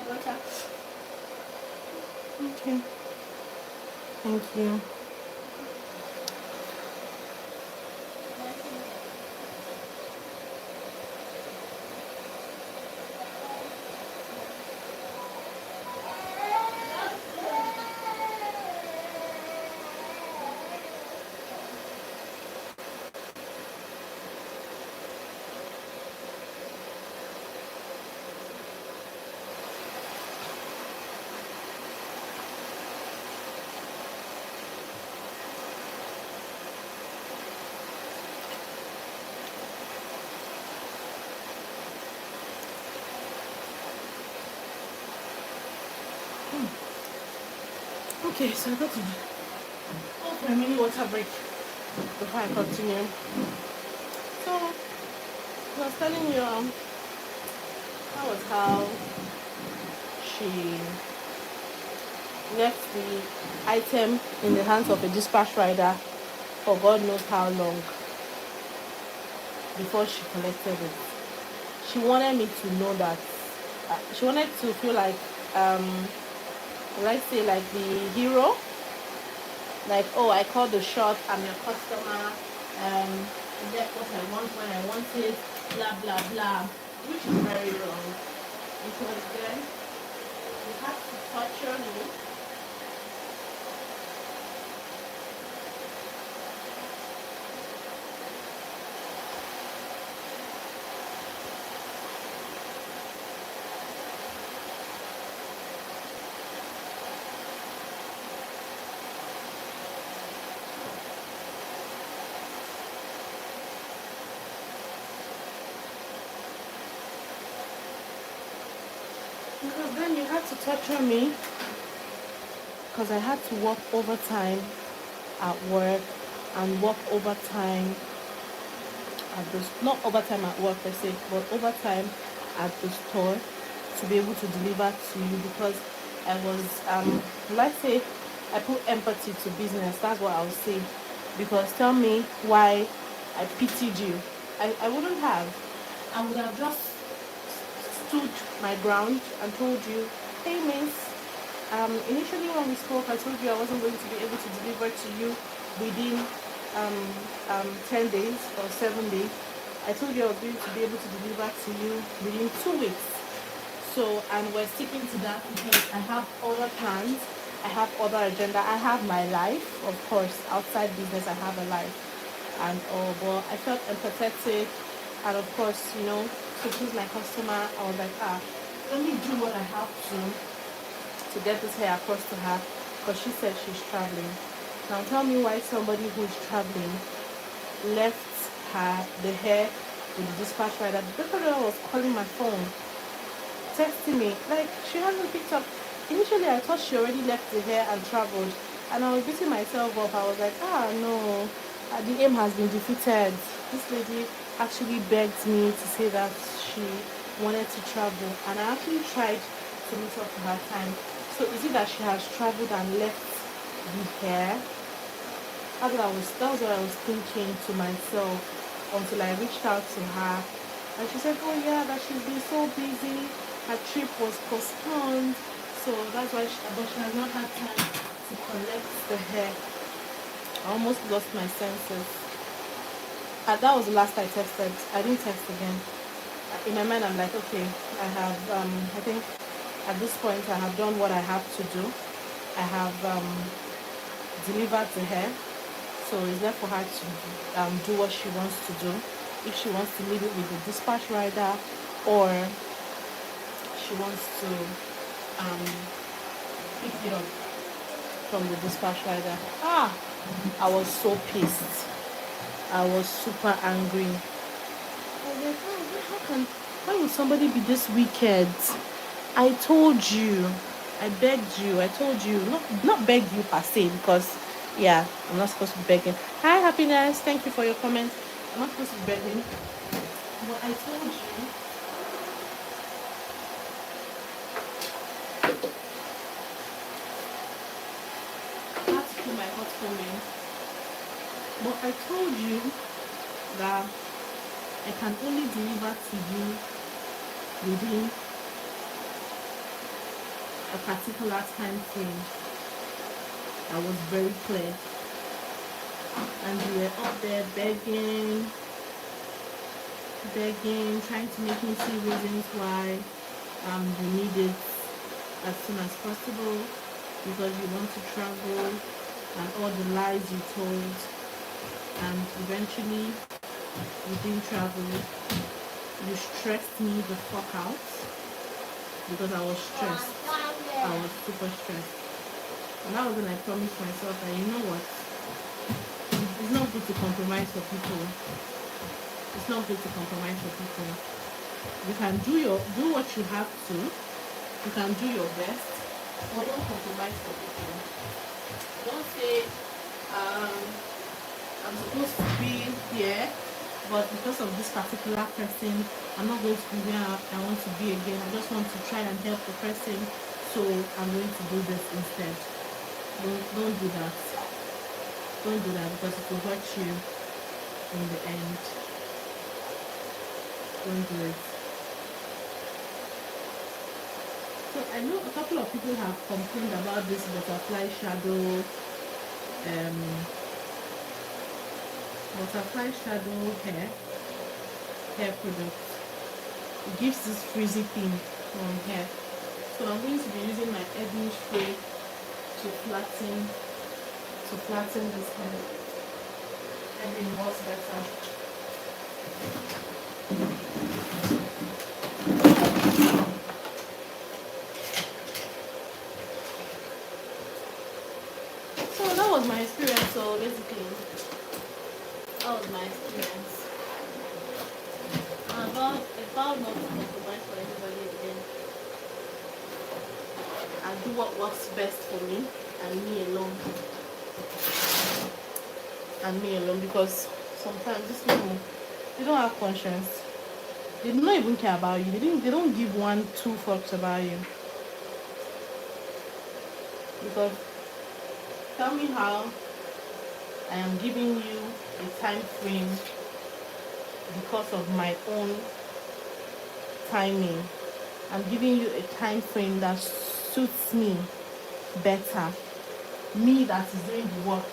Okay. Thank you. Okay, so I got to go for a mini water break before I continue. So, I was telling you, that was how she left the item in the hands of a dispatch rider for God knows how long before she collected it. She wanted me to know that, she wanted to feel like, let's say, like the hero. Like, oh, I called the shot, I'm your customer, you get what I want when I want it, blah, blah, blah, which is very wrong. Because then you have to torture me. Because then you had to torture me. Because I had to work overtime at work and work overtime at the, not overtime at work per se, but overtime at the store to be able to deliver to you, because I was, let's say, I put empathy to business. That's what I would say. Because tell me why I pitied you. I wouldn't have. I would have just stood my ground and told you, hey miss, initially when we spoke, I told you I wasn't going to be able to deliver to you within 10 days or 7 days. I told you I was going to be able to deliver to you within 2 weeks. So, and we're sticking to that because I have other plans, I have other agenda, I have my life, of course. Outside business, I have a life, and all. But I felt empathetic, and of course, to please my customer, I was like, let me do what I have to get this hair across to her, because she said she's traveling. Now tell me why somebody who is traveling left the hair with the dispatch rider. The dispatch rider was calling my phone, texting me, like she hasn't picked up. Initially I thought she already left the hair and traveled, and I was beating myself up. I was like, no, the aim has been defeated. This lady actually begged me to say that she wanted to travel, and I actually tried to meet up to her time. So is it that she has traveled and left the hair? That was what I was thinking to myself, until I reached out to her, and she said, oh yeah, that she's been so busy, her trip was postponed, so that's why but she has not had time to collect the hair. I almost lost my senses. And that was the last I texted. I didn't text again. In my mind, I'm like, okay, I have, I think at this point, I have done what I have to do. I have delivered the hair. So it's left for her to do what she wants to do. If she wants to leave it with the dispatch rider, or she wants to pick it up from the dispatch rider. I was so pissed. I was super angry. I was like, why would somebody be this wicked? I told you, I begged you, I told you, not begged you per se, because yeah, I'm not supposed to be begging. Hi, happiness. Thank you for your comment. I'm not supposed to be begging. But I told you. I have to keep my hot coming. But I told you that I can only deliver to you within a particular time frame that was very clear. And you were up there begging, trying to make me see reasons why you need it as soon as possible, because you want to travel, and all the lies you told, and eventually you didn't travel. You stressed me the fuck out because I was stressed. I was super stressed. And that was when I promised myself that, you know what, it's not good to compromise for people. It's not good to compromise for people. You can do what you have to. You can do your best, but don't compromise for people. Don't say, I'm supposed to be here, but because of this particular person, I'm not going to be where I want to be again. I just want to try and help the person, so I'm going to do this instead. Don't do that. Don't do that, because it will hurt you in the end. Don't do it. So I know a couple of people have complained about this butterfly shadow hair product. It gives this frizzy thing on hair. So I'm going to be using my edging spray to flatten this hair. And it works better. So that was my experience. So basically, that was my experience. I vowed not to compromise for anybody again. I do what works best for me and me alone. And me alone, because sometimes these people, they don't have conscience. They do not even care about you. They don't give 2 fucks about you. Because tell me how I am giving you a time frame because of my own timing. I'm giving you a time frame that suits me better. Me that is doing the work.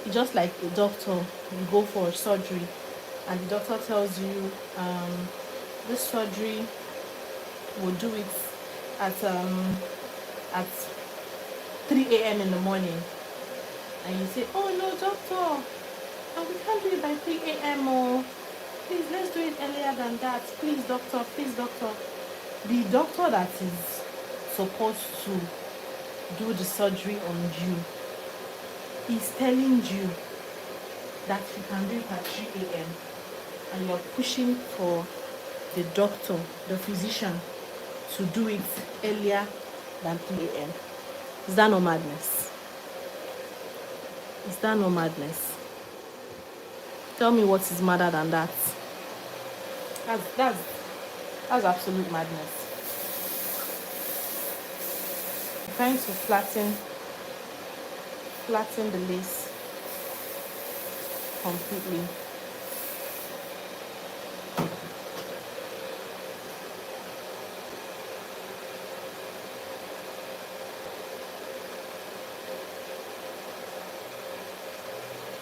It's just like a doctor. You go for surgery and the doctor tells you this surgery will do it at 3 a.m. in the morning, and you say, oh no doctor, we can't do it by 3 a.m. or please let's do it earlier than that, please doctor. The doctor that is supposed to do the surgery on you is telling you that you can do it at 3 a.m. and you're pushing for the doctor, the physician, to do it earlier than 3 a.m. Is that no madness? Is that no madness? Tell me what is madder than that. That's absolute madness. I'm trying to flatten the lace completely.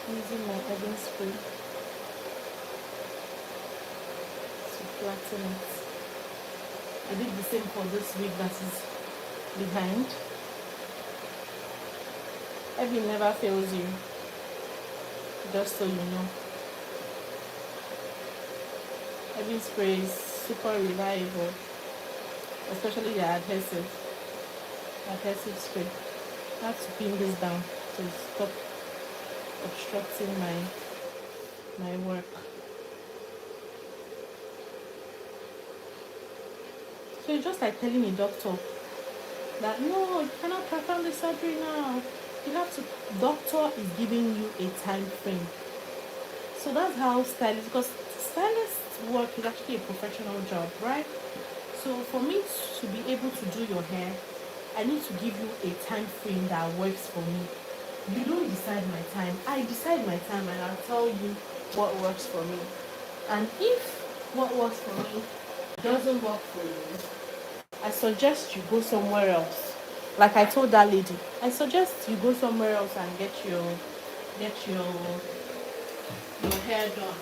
Using my edging spray to flatten it. I did the same for this wig that is behind. Heavy never fails you, just so you know. Heavy spray is super reliable, especially the adhesive spray. I have to pin this down to stop obstructing my work. So it's just like telling a doctor that no, you cannot perform the surgery now. You have to. Doctor is giving you a time frame. So that's how stylists, because stylist work is actually a professional job, right? So for me to be able to do your hair, I need to give you a time frame that works for me. You don't decide my time. I decide my time, and I'll tell you what works for me. And if what works for me doesn't work for you, I suggest you go somewhere else. Like I told that lady, I suggest you go somewhere else and get your hair done.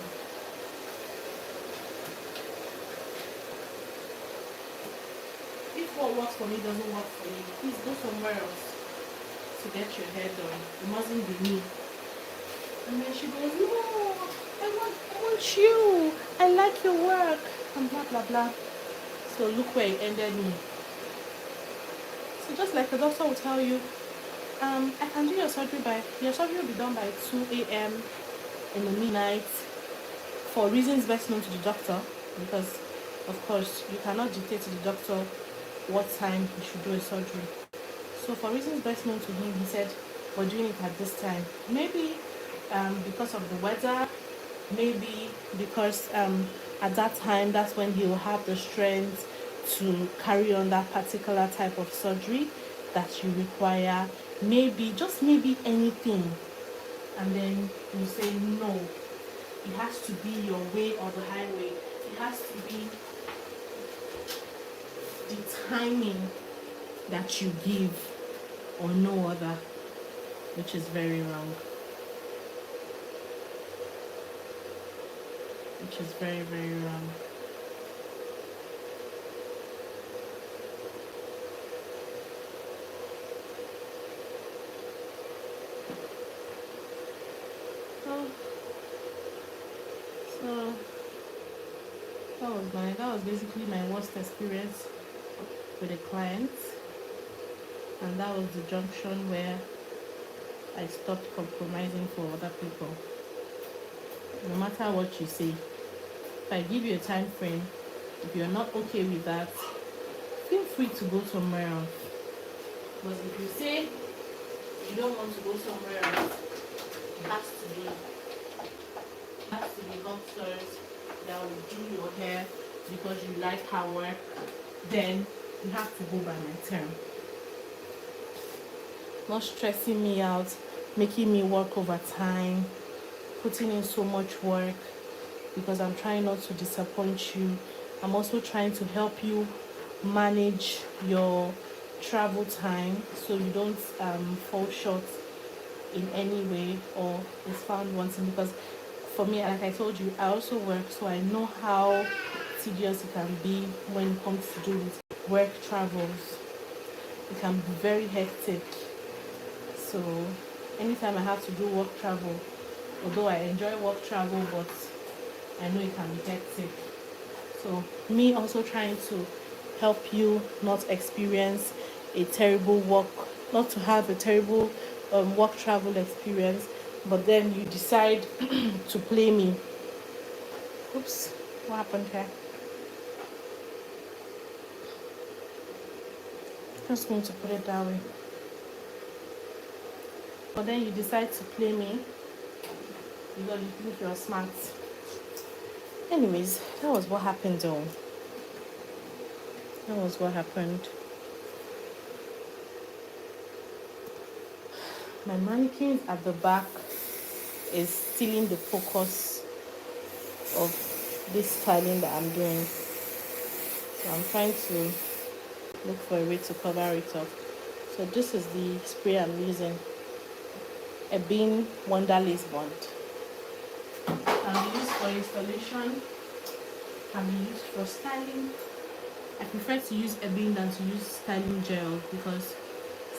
If what works for me doesn't work for you, please go somewhere else to get your hair done. It mustn't be me. And then she goes, no, I want you. I like your work. And blah, blah, blah. So look where it ended me. So just like the doctor will tell you, I can do your surgery will be done by 2 a.m. in the midnight for reasons best known to the doctor, because of course you cannot dictate to the doctor what time he should do a surgery. So for reasons best known to him, he said we're doing it at this time. Maybe because of the weather, maybe because at that time that's when he will have the strength to carry on that particular type of surgery that you require. Maybe, just maybe anything. And then you say no. It has to be your way or the highway. It has to be the timing that you give or no other, which is very wrong. Which is very, very wrong. So that was basically my worst experience with a client, and that was the junction where I stopped compromising for other people. No matter what you say, if I give you a time frame, if you're not okay with that, feel free to go somewhere else. Because if you say you don't want to go somewhere else, it has to be doctors that will do your hair because you like her work, then you have to go by my term. Not stressing me out, making me work overtime, putting in so much work because I'm trying not to disappoint you. I'm also trying to help you manage your travel time so you don't fall short in any way or is found wanting. Because for me, like I told you, I also work, so I know how tedious it can be when it comes to do with work travels. It can be very hectic. So anytime I have to do work travel, although I enjoy work travel, but I know it can be hectic. So me also trying to help you not experience a terrible not to have a terrible work travel experience, but then you decide to play me. Oops, what happened here? Just going to put it that way. But then you decide to play me because you think you're smart. Anyways, that was what happened though. That was what happened. My mannequin at the back is stealing the focus of this styling that I'm doing. So I'm trying to look for a way to cover it up. So this is the spray I'm using. A Bean Wonder Lace Bond. Can be used for installation, can be used for styling. I prefer to use a bean than to use styling gel because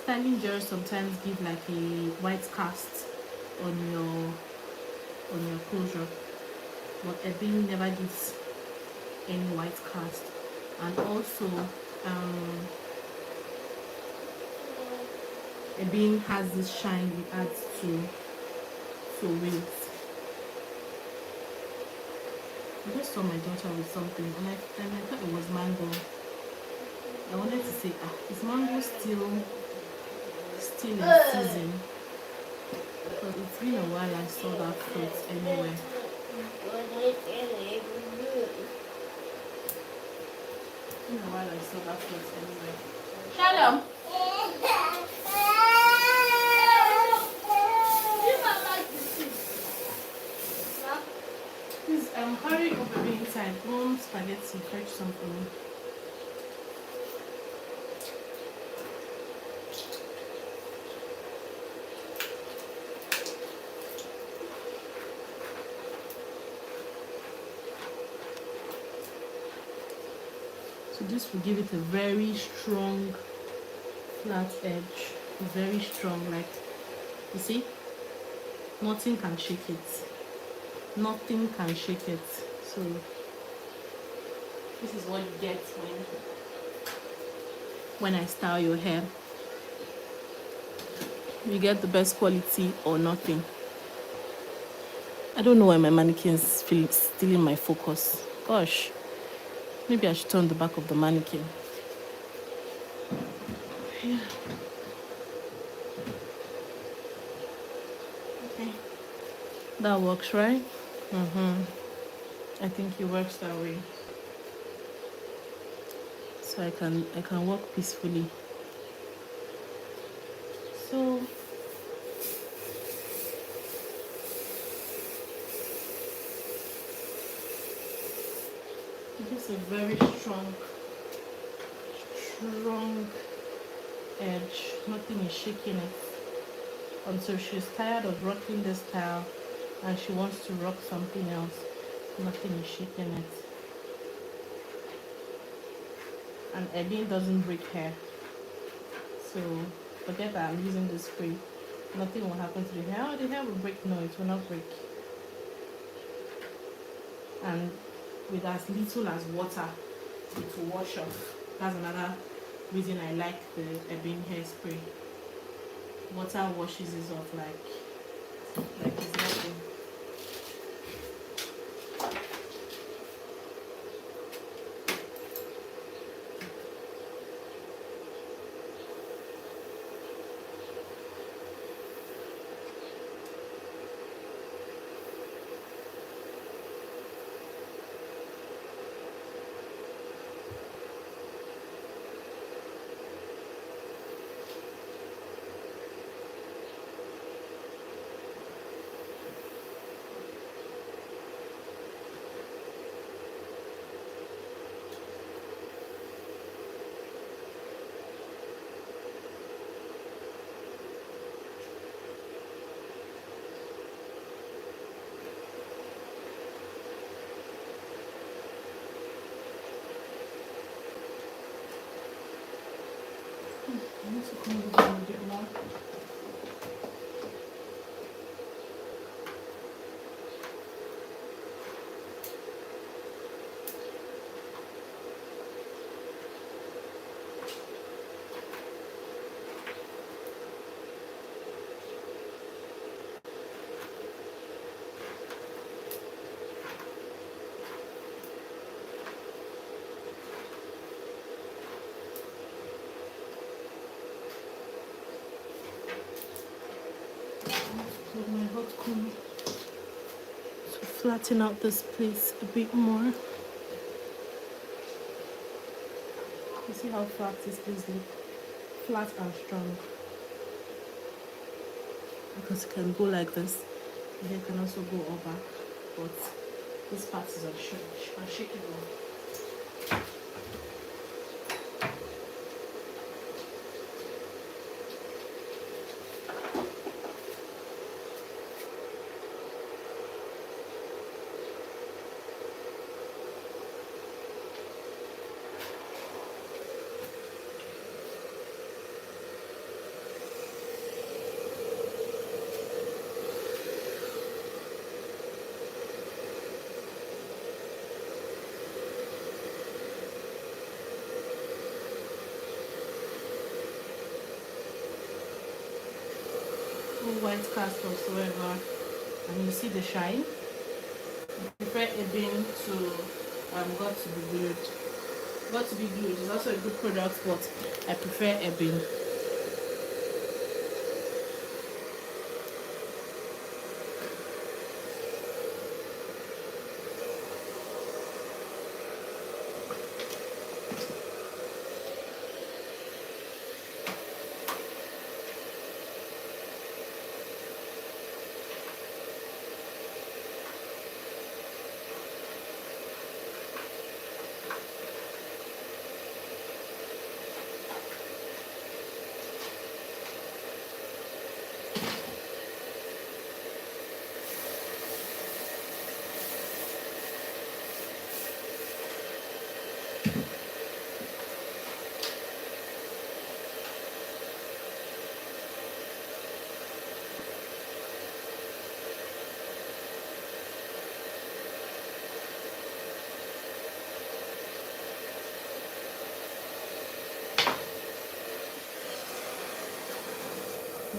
styling gel sometimes give like a white cast on your closure, but a bean never gives any white cast. And also a bean has this shine it adds to wigs. I just saw my daughter with something and I thought it was mango. I wanted to say, is mango still in season? Because it's been a while I saw that fruit anywhere. It's been a while I saw that fruit anywhere. Shalom! Please, hurry up a bit inside. Go spaghetti, fetch something. So this will give it a very strong flat edge. Very strong, like you see, nothing can shake it. Nothing can shake it. So this is what you get when I style your hair. You get the best quality or nothing. I don't know why my mannequin's stealing my focus. Gosh, maybe I should turn the back of the mannequin. Yeah. Okay. That works, right? I think it works that way. So I can walk peacefully. So it gives a very strong edge. Nothing is shaking it until she's tired of rocking this style and she wants to rock something else. Nothing is shaking it. And ebony doesn't break hair, so forget that I'm using this spray. Nothing will happen to the hair. Oh, the hair will break. No, it will not break. And with as little as water, it will wash off. That's another reason I like the ebony hairspray. Water washes it off like it's nothing. I need to comb it down a bit more. With my hot comb to flatten out this place a bit more. You see how flat this place looks? Flat and strong. Because it can go like this. The hair can also go over, but this part is unshakable. White cast whatsoever, and you see the shine. I prefer ebony to got to be glued. Got to be glued is also a good product, but I prefer ebony.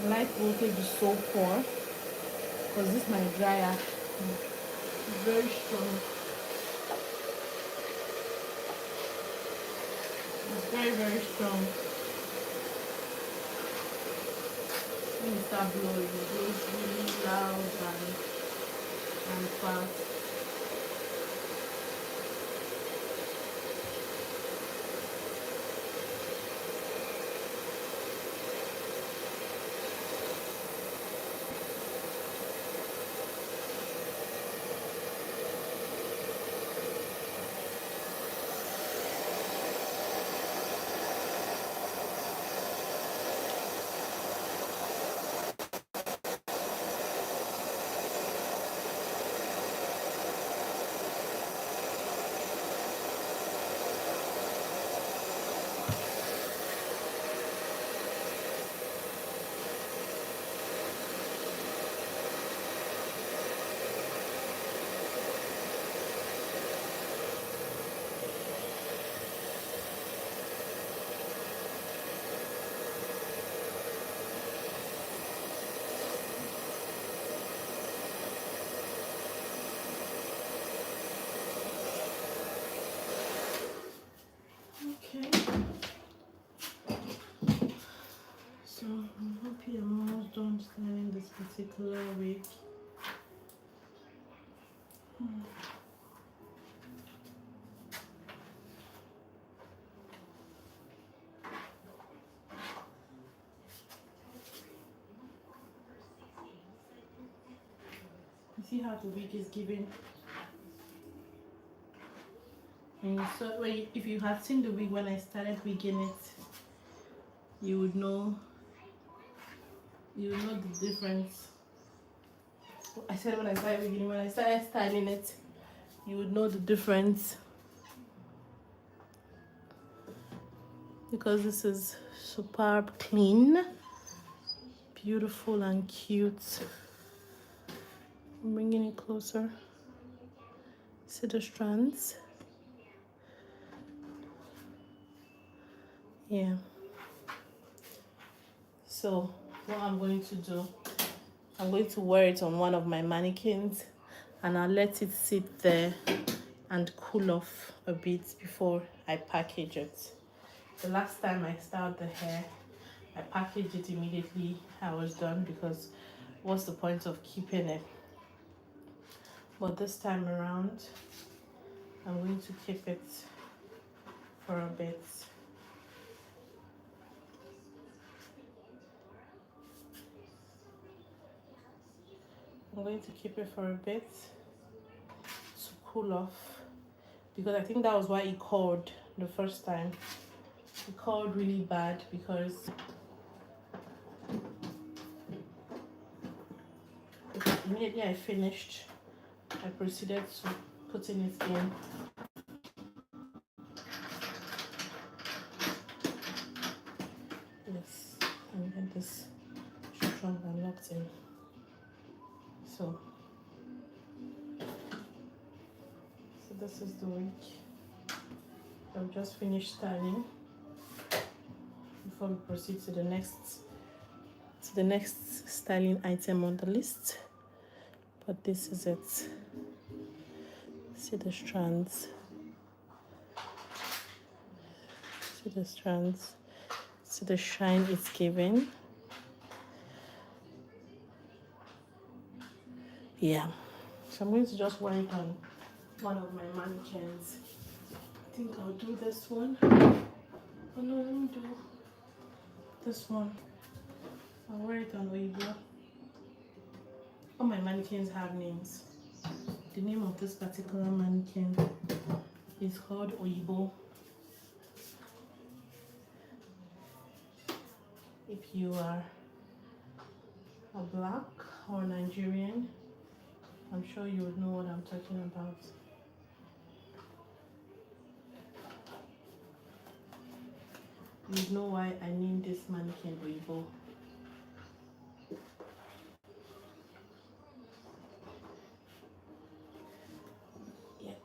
The light voltage is so poor because this my dryer is very strong. It's very, very strong. When you start blowing, it blows really loud and fast. Okay. So I'm happy I'm almost done styling this particular wig. You see how the wig is giving. And so if you had seen the wig when I started wigging it, you would know the difference. I said when I started wigging, when I started styling it, you would know the difference. Because this is superb, clean, beautiful and cute. I'm bringing it closer. See the strands? Yeah. So what I'm going to do, I'm going to wear it on one of my mannequins and I'll let it sit there and cool off a bit before I package it. The last time I styled the hair, I packaged it immediately I was done because what's the point of keeping it? But this time around, I'm going to keep it for a bit. I'm going to keep it for a bit to cool off because I think that was why it curled the first time. It curled really bad because immediately I finished, I proceeded to putting it in. Yes, and get this strong and locked in. So this is the wig. I've just finished styling before we proceed to the next styling item on the list. But this is it. See the strands. See the strands. See the shine it's giving. Yeah. So I'm going to just wear it on one of my mannequins. I think I'll do this one. Oh no, let me do this one. I'll wear it on Weibo. All my mannequins have names. The name of this particular mannequin is called Oyibo. If you are a black or Nigerian, I'm sure you would know what I'm talking about. You know why I named this mannequin Oyibo. Yep.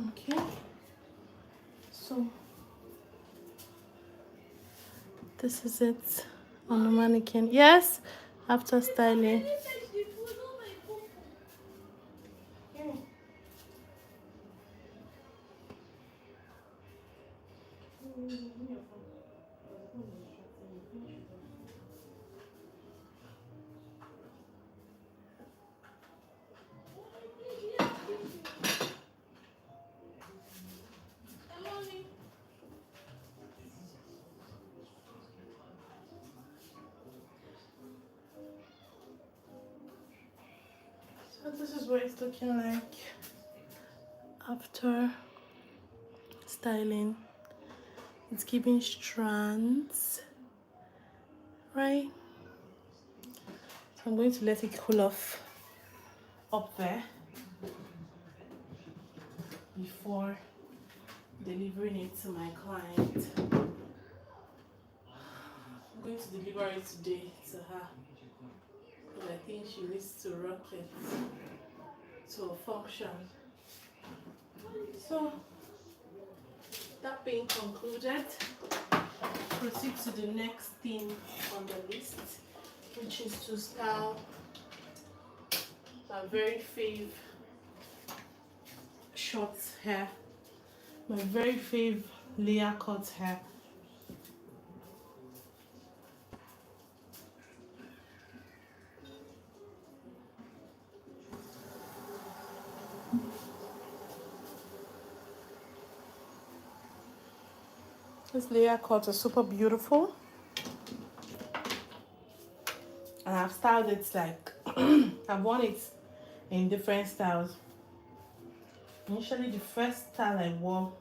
Okay, so this is it on the mannequin. Yes, after styling. So this is what it's looking like after styling. It's giving strands, right? So I'm going to let it cool off up there before delivering it to my client. I'm going to deliver it today to her, but I think she needs to rock it to function. So that being concluded, proceed to the next thing on the list, which is to style my very fave short hair, my very fave layer cut hair. This layer cut is super beautiful, and I've styled it like I've worn it in different styles. Initially, the first style I wore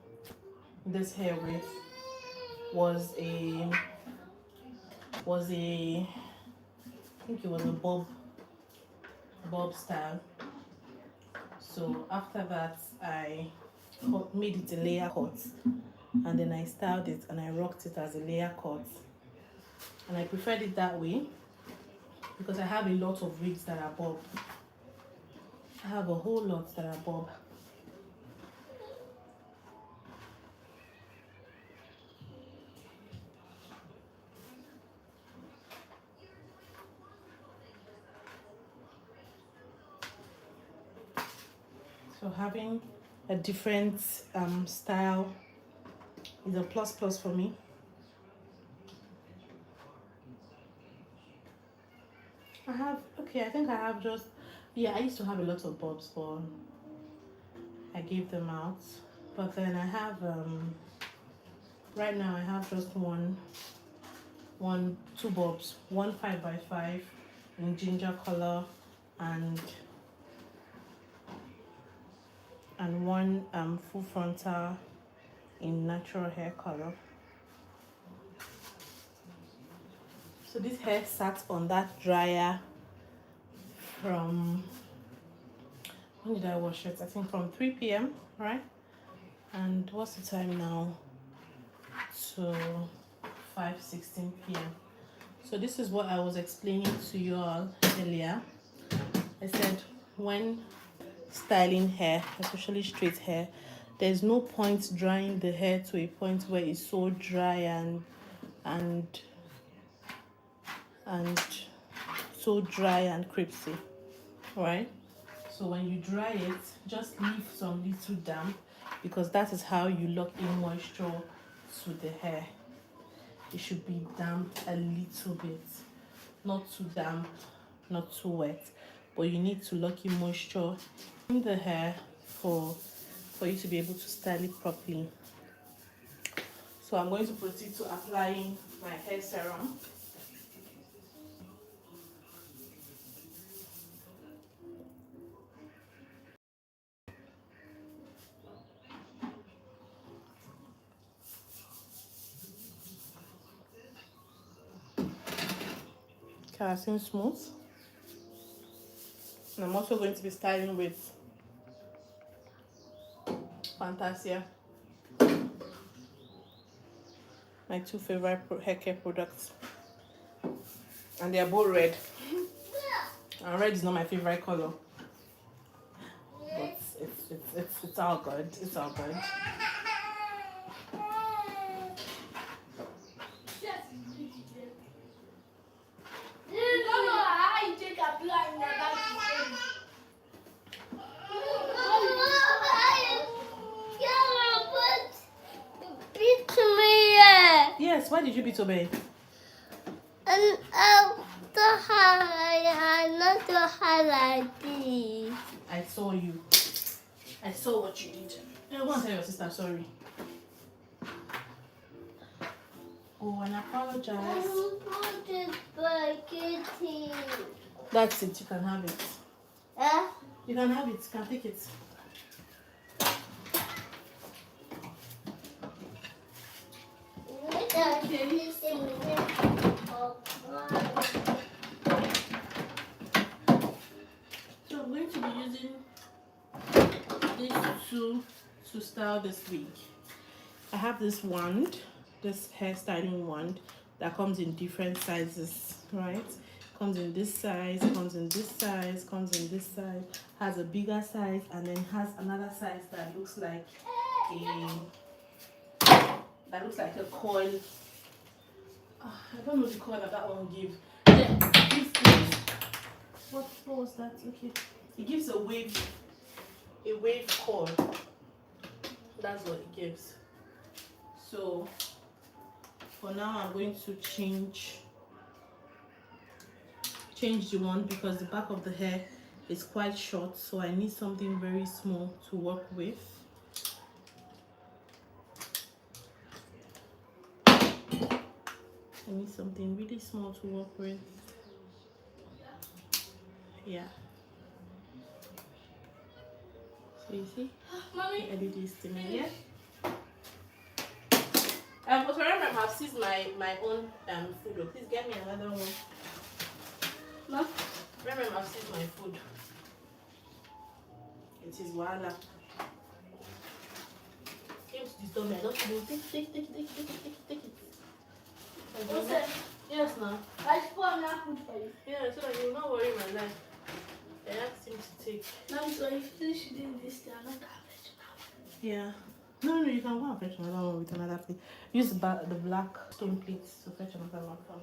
this hair with was a I think it was a bob style. So after that, I made it a layer cut, and then I styled it and I rocked it as a layer cut, and I preferred it that way because I have a lot of wigs that are bob. I have a whole lot that are bob. So having a different style is a plus for me. I think I have just, I used to have a lot of bobs, but I gave them out. But then I have, right now I have just two bobs, one 5x5 in ginger color, and one full frontal in natural hair color. So this hair sat on that dryer from, when did I wash it? I think from 3 p.m. right? And what's the time now? To 5:16 p.m. So this is what I was explaining to you all earlier. I said when styling hair, especially straight hair, there's no point drying the hair to a point where it's so dry and so dry and crispy, right? So when you dry it, just leave some little damp, because that is how you lock in moisture to the hair. It should be damp a little bit, not too damp, not too wet, but you need to lock in moisture in the hair for you to be able to style it properly. So I'm going to proceed to applying my hair serum. Keratin Smooth. And I'm also going to be styling with Fantasia, my two favorite hair care products, and they are both red. And red is not my favorite color, but it's all good. It's all good. Yes, why did you beat Obey? And not to highlight this. I saw you. I saw what you did. I want to tell your sister sorry. Oh, and apologize. That's it. You can have it. You can have it. You can take it. So I'm going to be using these two to style this wig. I have this wand, this hairstyling wand that comes in different sizes, right? Comes in this size, comes in this size, comes in this size, has a bigger size, and then has another size that looks like a coil. I don't know the coil that one gives. Yeah, it gives what was that? Okay, it gives a wave coil. That's what it gives. So for now, I'm going to change the one because the back of the hair is quite short, so I need something very small to work with. I need something really small to work with. Yeah. So you see, Mommy, I did this thing, yeah. But remember, I've seized my own food. Please get me another one. No, remember, I've seized my food. It is Wala. Came to disturb me. I don't know. Take it. What's that? Yes, now. I just put enough food for you. Yeah, so that you will not worry my life. I asked him to take. Now, so if you finish doing this, I'm not going to. Yeah. No, you can go and fetch another one with another plate. Use the black stone plates to fetch another one from.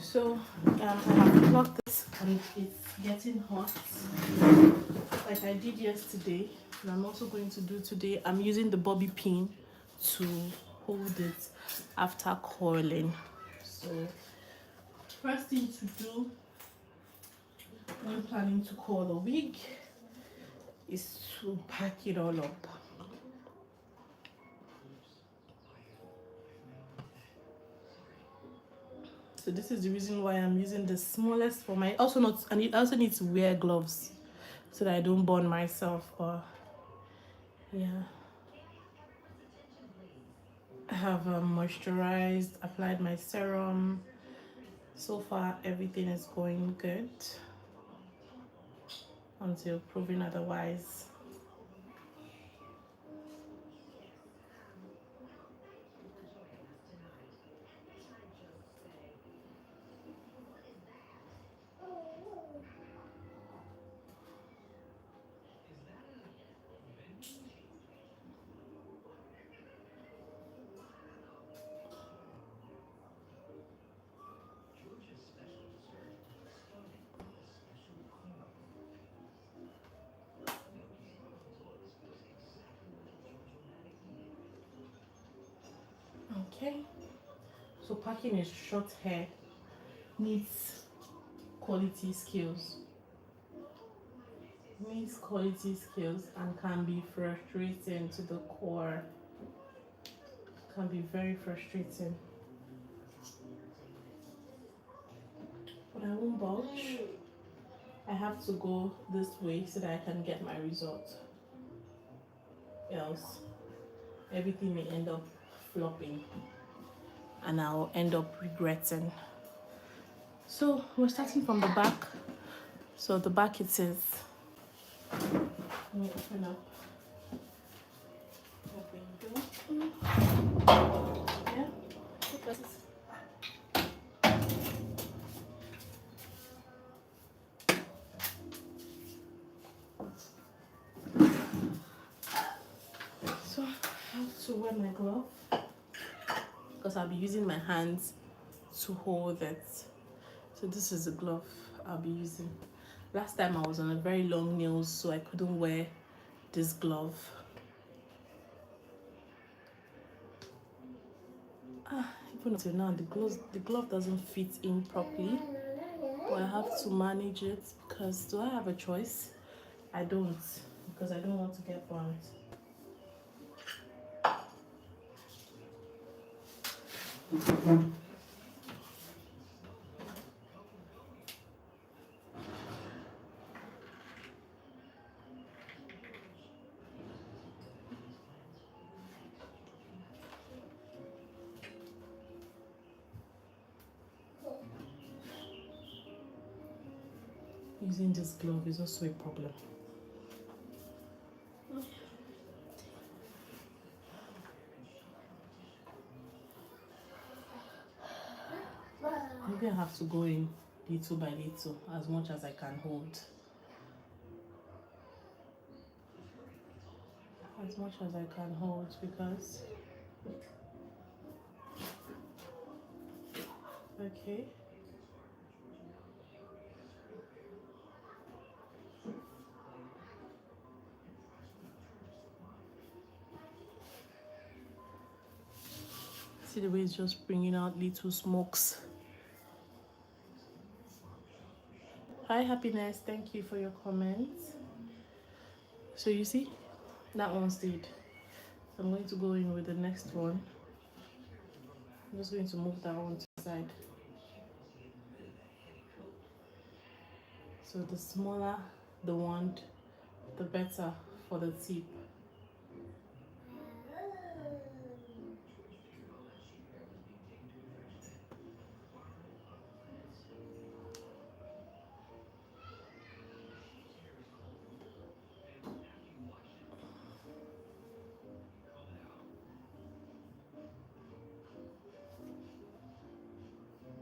So, I have plugged this and it's getting hot like I did yesterday. And I'm also going to do today. I'm using the bobby pin to hold it after coiling. So, first thing to do when planning to coil a wig is to pack it all up. So this is the reason why I'm using the smallest for my and it also need to wear gloves so that I don't burn myself. Or yeah, I have moisturized, applied my serum. So far everything is going good until proven otherwise. Okay, so packing a short hair needs quality skills. And can be frustrating to the core. Can be very frustrating. But I won't bulge. I have to go this way so that I can get my result. Else, everything may end up flopping and I'll end up regretting. So we're starting from the back. So the back it says, let me open up. Yeah. wear my glove because I'll be using my hands to hold it. So this is the glove I'll be using. Last time I was on a very long nails, so I couldn't wear this glove. Even until now, the glove doesn't fit in properly, but I have to manage it because do I have a choice? I don't, because I don't want to get burnt. Using this glove is also a problem. Maybe I have to go in little by little, as much as I can hold. As much as I can hold, because okay. See the way it's just bringing out little smokes. Hi Happiness, thank you for your comments. So you see, that one stayed. I'm going to go in with the next one. I'm just going to move that one to the side. So the smaller the wand, the better for the tip.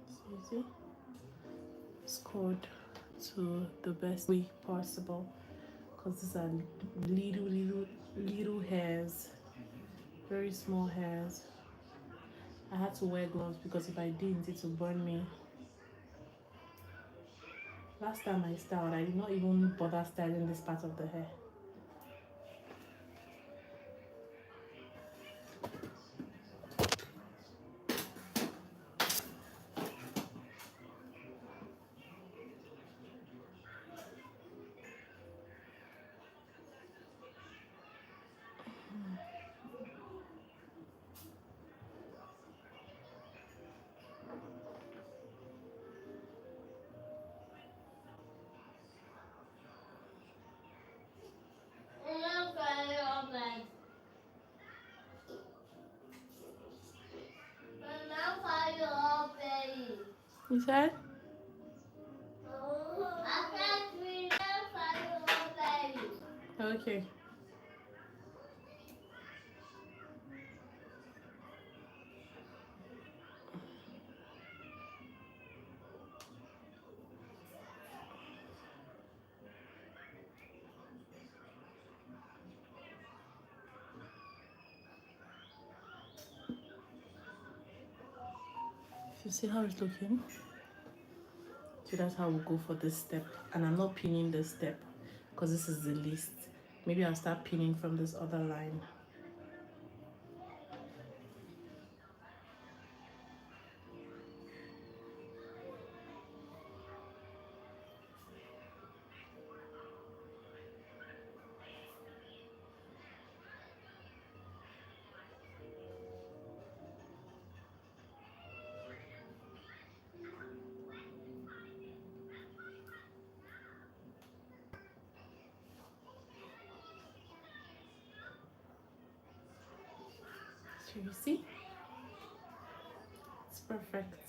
So you see, scored to the best way possible, because these are little hairs, very small hairs. I had to wear gloves because if I didn't, it would burn me. Last time I styled, I did not even bother styling this part of the hair. You said? Okay. You see how it's looking? So that's how we'll go for this step. And I'm not pinning this step because this is the least. Maybe I'll start pinning from this other line. So you see? It's perfect.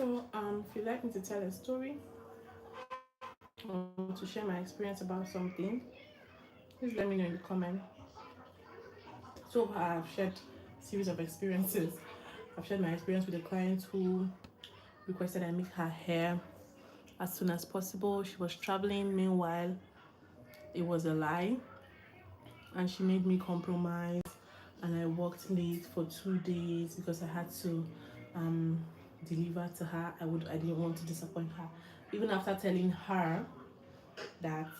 So if you'd like me to tell a story or to share my experience about something, please let me know in the comment. So I've shared a series of experiences. I've shared my experience with a client who requested I make her hair as soon as possible. She was traveling, meanwhile, it was a lie, and she made me compromise. And I worked late for 2 days because I had to deliver to her. I didn't want to disappoint her. Even after telling her that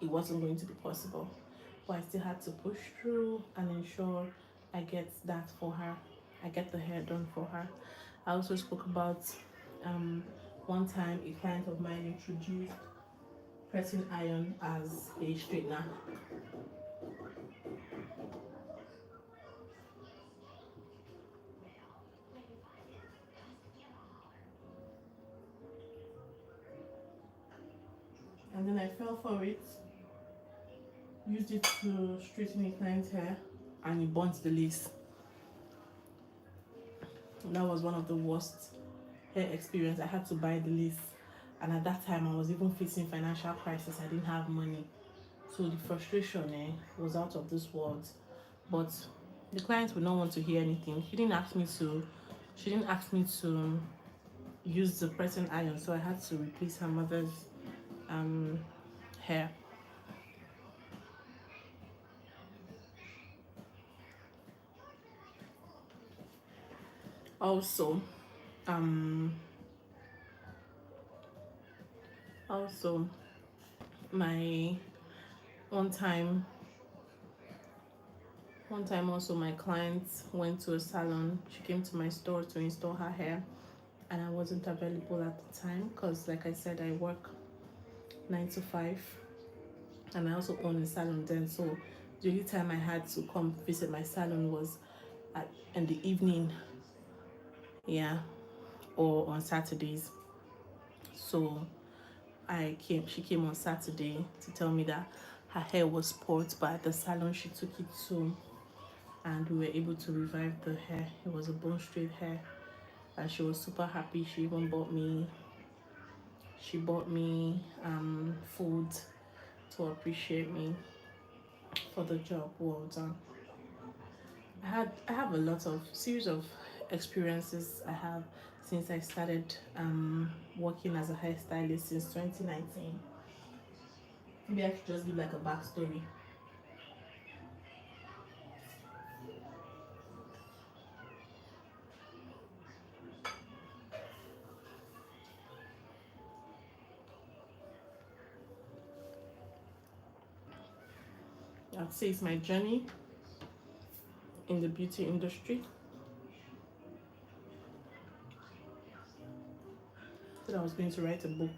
it wasn't going to be possible. But I still had to push through and ensure I get that for her. I get the hair done for her. I also spoke about one time a client of mine introduced pressing iron as a straightener. And then I fell for it, used it to straighten a client's hair, and it burnt the lace. That was one of the worst hair experience. I had to buy the lace, and at that time I was even facing financial crisis. I didn't have money, so the frustration was out of this world. But the client would not want to hear anything. She didn't ask me to use the pressing iron, so I had to replace her mother's hair. Also, um, also my one time also my client went to a salon. She came to my store to install her hair, and I wasn't available at the time because, like I said, I work 9 to 5, and I also own a salon then. So the only time I had to come visit my salon was in the evening, yeah, or on Saturdays. So she came on Saturday to tell me that her hair was spoiled, but at the salon she took it to, and we were able to revive the hair. It was a bone straight hair, and she was super happy. She even bought me food to appreciate me for the job well done. I have a lot of series of experiences I have since I started working as a hairstylist since 2019. Maybe I should just give like a backstory. I'd say it's my journey in the beauty industry. I thought I was going to write a book.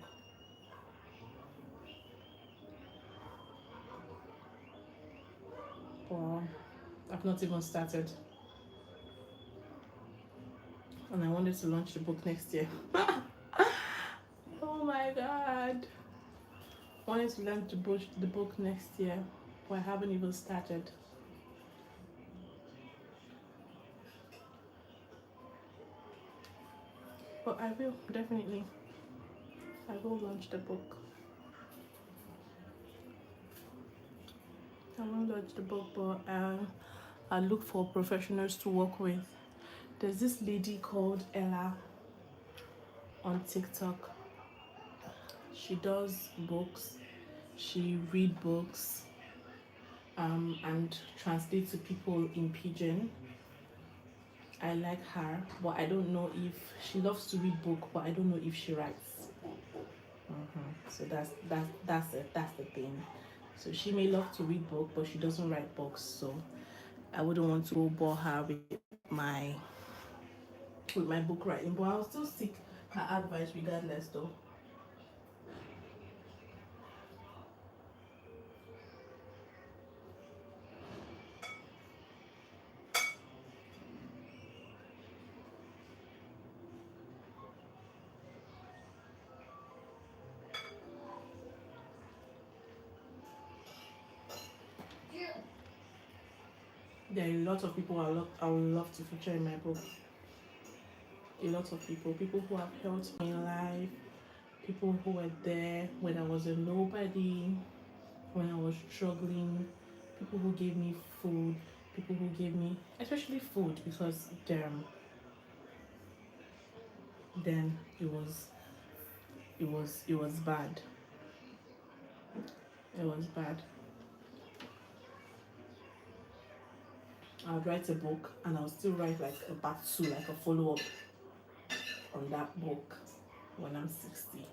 Well, I've not even started. And I wanted to launch the book next year. Oh my god. I wanted to launch the book next year, but I haven't even started. But I will, definitely. I will launch the book. I will launch the book, but I look for professionals to work with. There's this lady called Ella on TikTok. She does books. She read books and translates to people in Pidgin. I like her, but I don't know if she loves to read book, but I don't know if she writes. So that's it. That's the thing. So she may love to read book, but she doesn't write books. So I wouldn't want to bore her with my book writing. But I'll still seek her advice regardless, though. There are a lot of people I would love to feature in my book. a lot of people who have helped me in life, people who were there when I was a nobody, when I was struggling, people who gave me food, people who gave me, especially food, because then it was bad. It was bad. I would write a book and I'll still write like a part two, like a follow up on that book when I'm 60.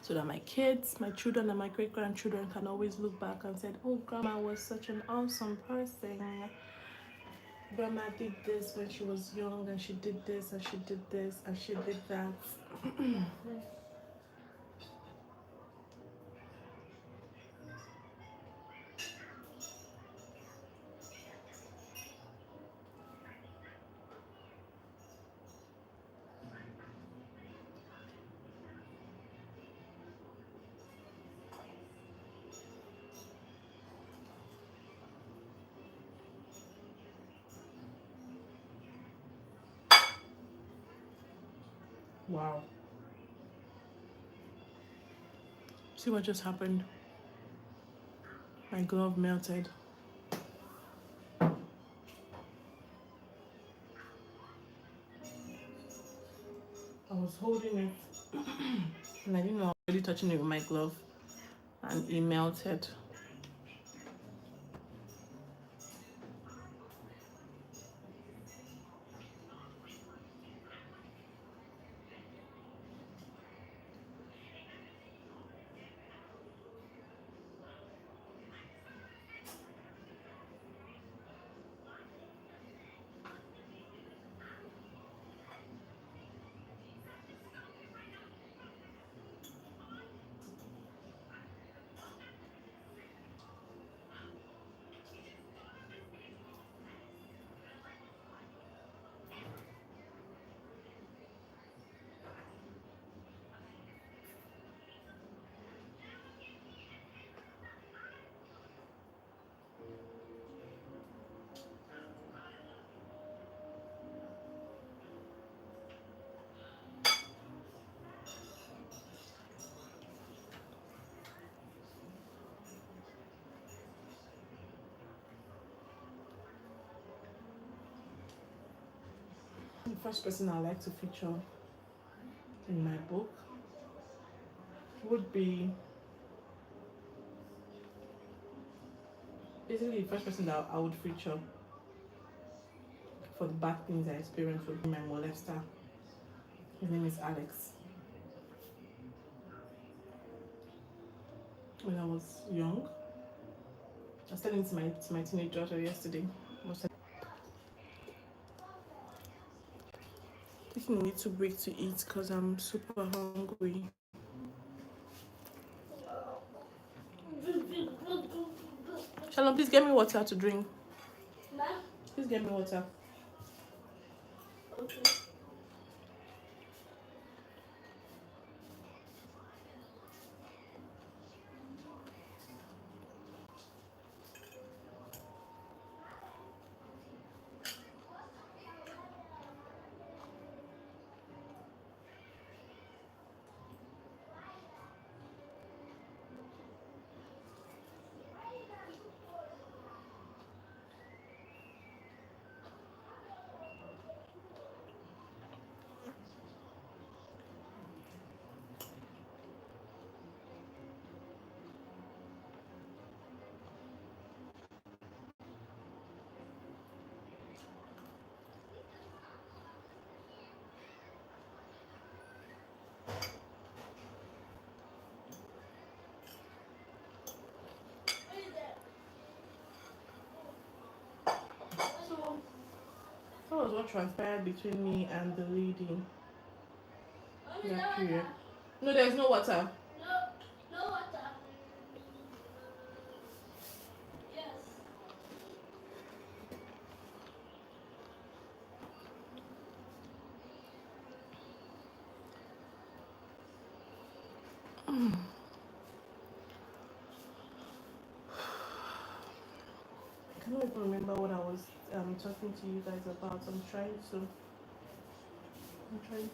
So that my kids, my children, and my great grandchildren can always look back and say, oh, grandma was such an awesome person. Grandma did this when she was young, and she did this, and she did this, and she did that. Wow. See what just happened? My glove melted. I was holding it and I didn't know I was really touching it with my glove and it melted. The first person I like to feature in my book would be basically the first person that I would feature for the bad things I experienced would be my molester. His name is Alex. When I was young, I was telling to my teenage daughter yesterday. I was taking a little break to eat because I'm super hungry. Shalom, please get me water to drink. Please get me water. Okay. That was what transpired between me and the lady that period. No, there's no water. No water. Yes. I don't even remember what I was talking to you guys about. I'm trying to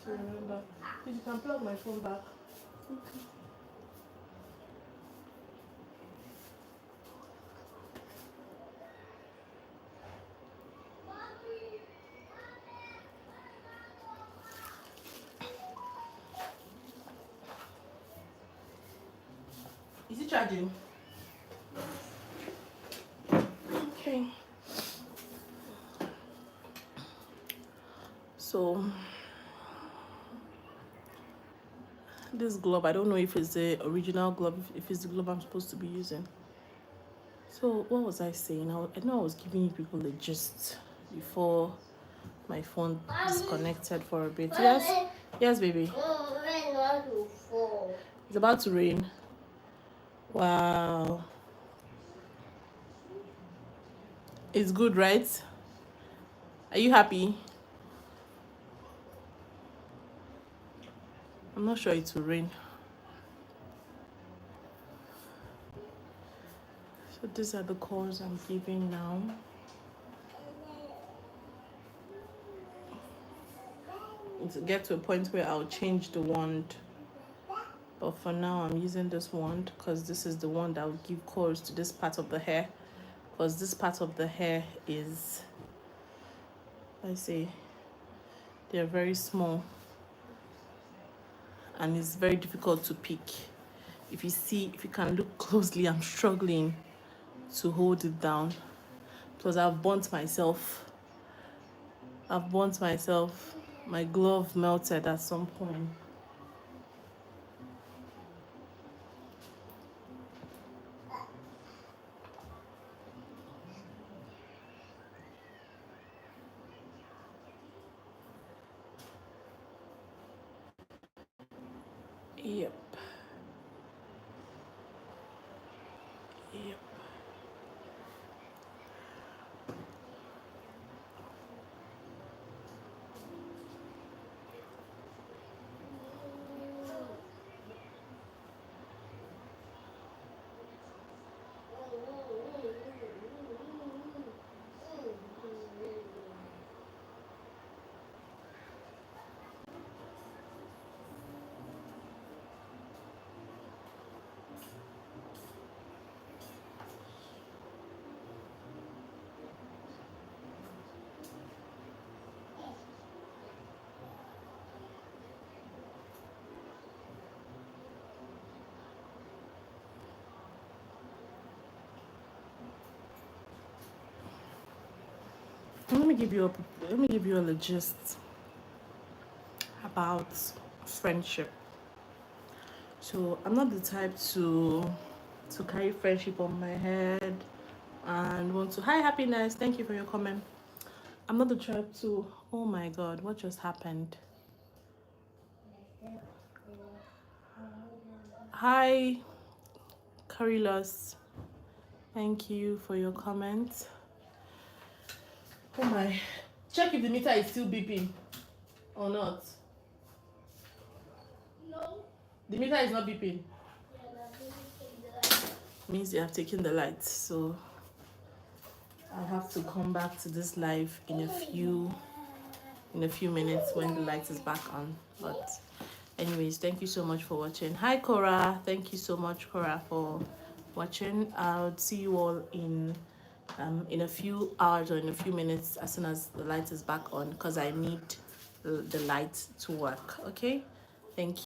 remember. Please, you can plug my phone back. Is it charging? Okay. So this glove, I don't know if it's the original glove, if it's the glove I'm supposed to be using. So what was I saying? I know I was giving you people the gist before my phone disconnected for a bit. Yes, baby. It's about to rain. Wow. It's good, right? Are you happy? I'm not sure it will rain. So these are the calls I'm giving now. To get to a point where I'll change the wand. But for now, I'm using this wand because this is the one that will give curls to this part of the hair. Because this part of the hair is, I say, they're very small. And it's very difficult to pick. If you can look closely, I'm struggling to hold it down. Because I've burnt myself. My glove melted at some point. Yep. Let me give you a gist about friendship. So I'm not the type to carry friendship on my head and want to. Hi, happiness. Thank you for your comment. I'm not the type to. Oh my God, what just happened? Hi, Carilas. Thank you for your comment. Oh my. Check if the meter is still beeping or not. No. The meter is not beeping. Means they have taken the lights, so I'll have to come back to this live in a few minutes when the light is back on. But anyways, thank you so much for watching. Hi Cora, thank you so much Cora for watching. I'll see you all in a few hours or in a few minutes as soon as the light is back on, because I need the light to work. Okay, thank you.